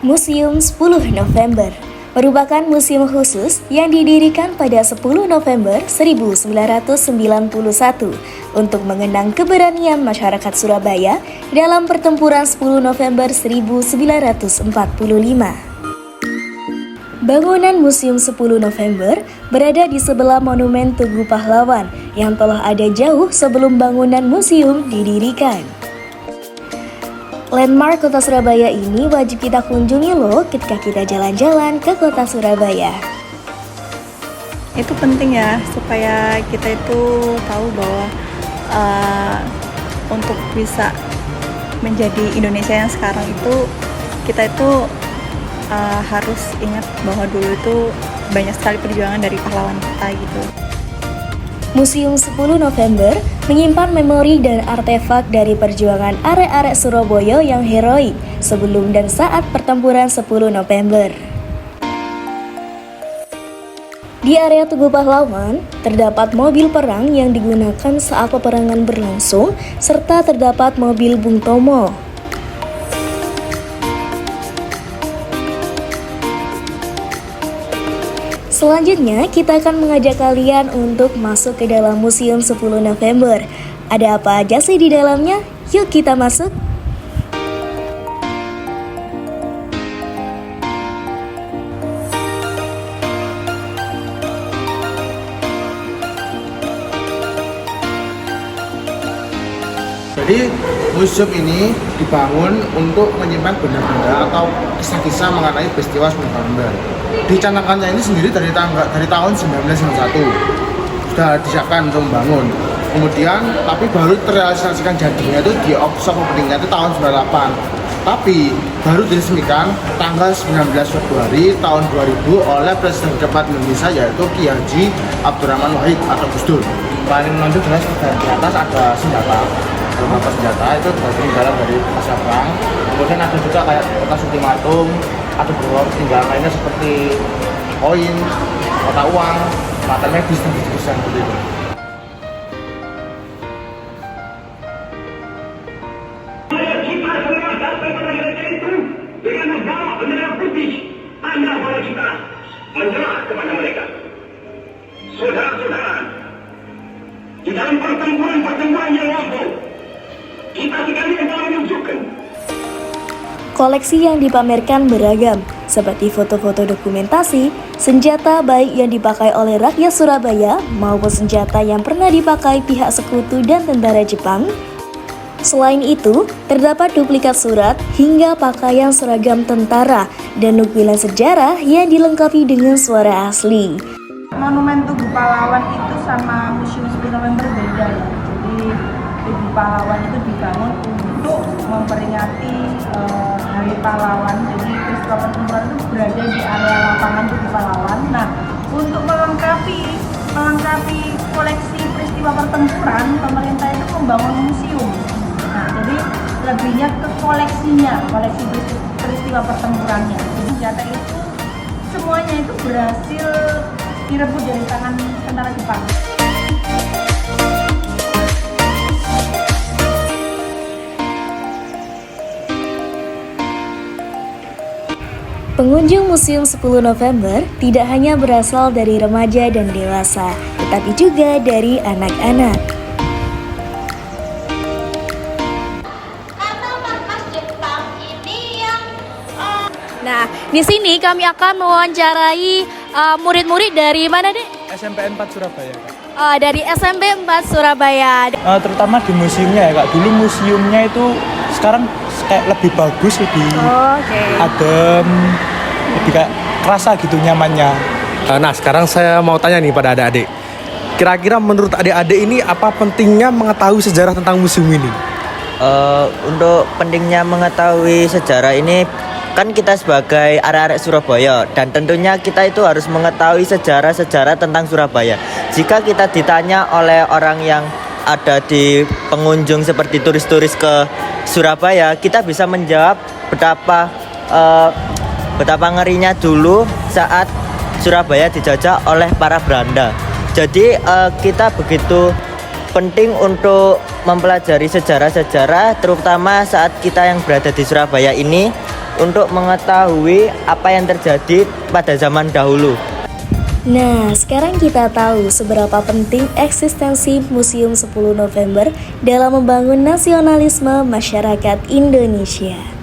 Museum 10 November merupakan museum khusus yang didirikan pada 10 November 1991 untuk mengenang keberanian masyarakat Surabaya dalam pertempuran 10 November 1945. Bangunan Museum 10 November berada di sebelah Monumen Tugu Pahlawan yang telah ada jauh sebelum bangunan museum didirikan. Landmark kota Surabaya ini wajib kita kunjungi loh ketika kita jalan-jalan ke kota Surabaya. Itu penting ya, supaya kita itu tahu bahwa untuk bisa menjadi Indonesia yang sekarang itu, kita itu harus ingat bahwa dulu itu banyak sekali perjuangan dari pahlawan kita gitu. Museum 10 November menyimpan memori dan artefak dari perjuangan arek-arek Surabaya yang heroik sebelum dan saat pertempuran 10 November. Di area Tugu Pahlawan, terdapat mobil perang yang digunakan saat peperangan berlangsung, serta terdapat mobil Bung Tomo. Selanjutnya, kita akan mengajak kalian untuk masuk ke dalam Museum 10 November. Ada apa aja sih di dalamnya? Yuk kita masuk! Jadi museum ini dibangun untuk menyimpan benda-benda atau kisah-kisah mengenai peristiwa 10 November. Dicanangkannya ini sendiri dari tahun 1991 sudah disiapkan untuk membangun. Kemudian tapi baru terrealisasikan jadinya itu di soft openingnya itu tahun 98. Tapi baru diresmikan tanggal 19 Februari tahun 2000 oleh Presiden keempat Indonesia, yaitu Ki Haji Abdurrahman Wahid atau Gus Dur. Paling menonjol jelas di atas ada senjata. Beberapa senjata itu peninggalan dari masa perang. Kemudian ada juga kayak kertas ultimatum, ada beberapa peninggalan lainnya seperti koin, mata uang, mata medis dan seterusnya seperti itu. Kita semua sampai pada negara itu dengan membawa bendera putih, tanda bahwa kita menyerah kepada mereka. Saudara-saudara, di dalam pertempuran yang lampau, kita sekalian telah menunjukkan Koleksi yang dipamerkan beragam, seperti foto-foto dokumentasi, senjata baik yang dipakai oleh rakyat Surabaya maupun senjata yang pernah dipakai pihak sekutu dan tentara Jepang. Selain itu, terdapat duplikat surat hingga pakaian seragam tentara dan nukilan sejarah yang dilengkapi dengan suara asli. Monumen Tugu Pahlawan itu sama Museum 10 November beda ya. Jadi Tugu Pahlawan itu dibangun untuk memperingati Hari Pahlawan. Jadi peristiwa pertempuran itu berada di area lapangan Tugu Pahlawan. Nah, untuk melengkapi koleksi peristiwa pertempuran, pemerintah itu membangun museum. Nah, jadi lebihnya ke koleksi peristiwa pertempurannya. Jadi senjata itu semuanya itu berhasil direbut dari tangan tentara Jepang. Pengunjung Museum 10 November tidak hanya berasal dari remaja dan dewasa, tetapi juga dari anak-anak. Nah, di sini kami akan mewawancarai murid-murid dari mana, Dek? SMP 4 Surabaya, Kak. Dari SMP 4 Surabaya. Terutama di museumnya ya, Kak. Dulu museumnya itu sekarang kayak lebih bagus, lebih adem, lebih kayak kerasa gitu nyamannya. Nah, sekarang saya mau tanya nih pada adik-adik. Kira-kira menurut adik-adik ini apa pentingnya mengetahui sejarah tentang museum ini? Untuk pentingnya mengetahui sejarah ini, kan kita sebagai arek-arek Surabaya dan tentunya kita itu harus mengetahui sejarah-sejarah tentang Surabaya. Jika kita ditanya oleh orang yang ada di pengunjung seperti turis-turis ke Surabaya, kita bisa menjawab betapa ngerinya dulu saat Surabaya dijajah oleh para Belanda. Jadi kita begitu penting untuk mempelajari sejarah-sejarah, terutama saat kita yang berada di Surabaya ini untuk mengetahui apa yang terjadi pada zaman dahulu. Nah, sekarang kita tahu seberapa penting eksistensi Museum 10 November dalam membangun nasionalisme masyarakat Indonesia.